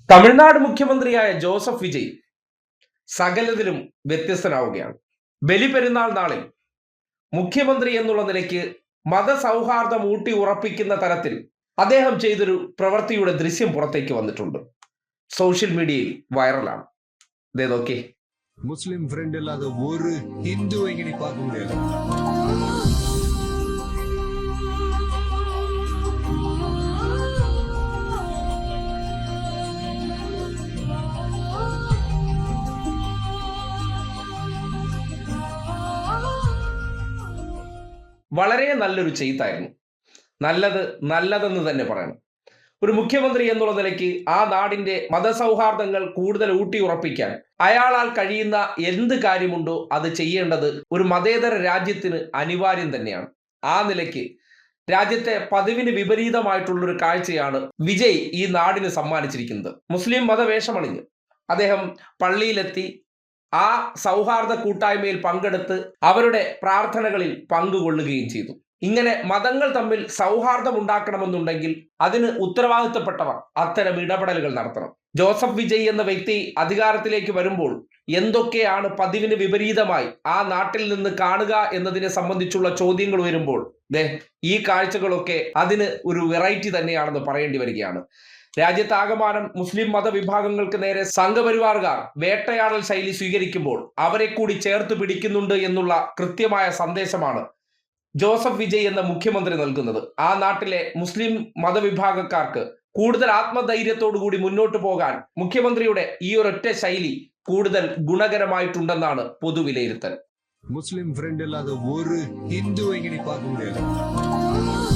തമിഴ്നാട് മുഖ്യമന്ത്രിയായ ജോസഫ് വിജയ് സകലതിലും വ്യത്യസ്തനാവുകയാണ്. ബലിപെരുന്നാൾ നാളിൽ മുഖ്യമന്ത്രി എന്നുള്ള നിലയ്ക്ക് മതസൗഹാർദ്ദം ഊട്ടി ഉറപ്പിക്കുന്ന തരത്തിൽ അദ്ദേഹം ചെയ്തൊരു പ്രവൃത്തിയുടെ ദൃശ്യം പുറത്തേക്ക് വന്നിട്ടുണ്ട്. സോഷ്യൽ മീഡിയയിൽ വൈറലാണ്. ഇതേ നോക്കി. മുസ്ലിം ഫ്രണ്ട് അല്ലാതെ ഒരു ഹിന്ദു എങ്ങനെ പാക്കുന്നില്ല. വളരെ നല്ലൊരു ചെയ്ത്തായിരുന്നു. നല്ലതെന്ന് തന്നെ പറയണം. ഒരു മുഖ്യമന്ത്രി എന്നുള്ള നിലയ്ക്ക് ആ നാടിന്റെ മതസൗഹാർദ്ദങ്ങൾ കൂടുതൽ ഊട്ടി ഉറപ്പിക്കാൻ അയാളാൽ കഴിയുന്ന എന്ത് കാര്യമുണ്ടോ അത് ചെയ്യേണ്ടത് ഒരു മതേതര രാജ്യത്തിന് അനിവാര്യം തന്നെയാണ്. ആ നിലയ്ക്ക് രാജ്യത്തെ പതിവിന് വിപരീതമായിട്ടുള്ളൊരു കാഴ്ചയാണ് വിജയ് ഈ നാടിന് സമ്മാനിച്ചിരിക്കുന്നത്. മുസ്ലിം മതവേഷമണിഞ്ഞ് അദ്ദേഹം പള്ളിയിലെത്തി ആ സൗഹാർദ്ദ കൂട്ടായ്മയിൽ പങ്കെടുത്ത് അവരുടെ പ്രാർത്ഥനകളിൽ പങ്കുകൊള്ളുകയും ചെയ്തു. ഇങ്ങനെ മതങ്ങൾ തമ്മിൽ സൗഹാർദ്ദം ഉണ്ടാക്കണമെന്നുണ്ടെങ്കിൽ അതിന് ഉത്തരവാദിത്തപ്പെട്ടവർ അത്തരം ഇടപെടലുകൾ നടത്തണം. ജോസഫ് വിജയ് എന്ന വ്യക്തി അധികാരത്തിലേക്ക് വരുമ്പോൾ എന്തൊക്കെയാണ് പതിവിന് വിപരീതമായി ആ നാട്ടിൽ നിന്ന് കാണുക എന്നതിനെ സംബന്ധിച്ചുള്ള ചോദ്യങ്ങൾ വരുമ്പോൾ ഈ കാഴ്ചകളൊക്കെ അതിന് ഒരു വെറൈറ്റി തന്നെയാണെന്ന് പറയേണ്ടി വരികയാണ്. രാജ്യത്താകമാനം മുസ്ലിം മതവിഭാഗങ്ങൾക്ക് നേരെ സംഘപരിവാറുകാർ വേട്ടയാടൽ ശൈലി സ്വീകരിക്കുമ്പോൾ അവരെ കൂടി ചേർത്ത് പിടിക്കുന്നുണ്ട് എന്നുള്ള കൃത്യമായ സന്ദേശമാണ് ജോസഫ് വിജയ് എന്ന മുഖ്യമന്ത്രി നൽകുന്നത്. ആ നാട്ടിലെ മുസ്ലിം മതവിഭാഗക്കാർക്ക് കൂടുതൽ ആത്മധൈര്യത്തോടു കൂടി മുന്നോട്ട് പോകാൻ മുഖ്യമന്ത്രിയുടെ ഈ ഒരൊറ്റ ശൈലി കൂടുതൽ ഗുണകരമായിട്ടുണ്ടെന്നാണ് പൊതുവിലയിരുത്തൽ. മുസ്ലിം ഫ്രണ്ട് അല്ലാതെ ഒരു ഹിന്ദു എങ്ങനെ പാക്കുന്നില്ല.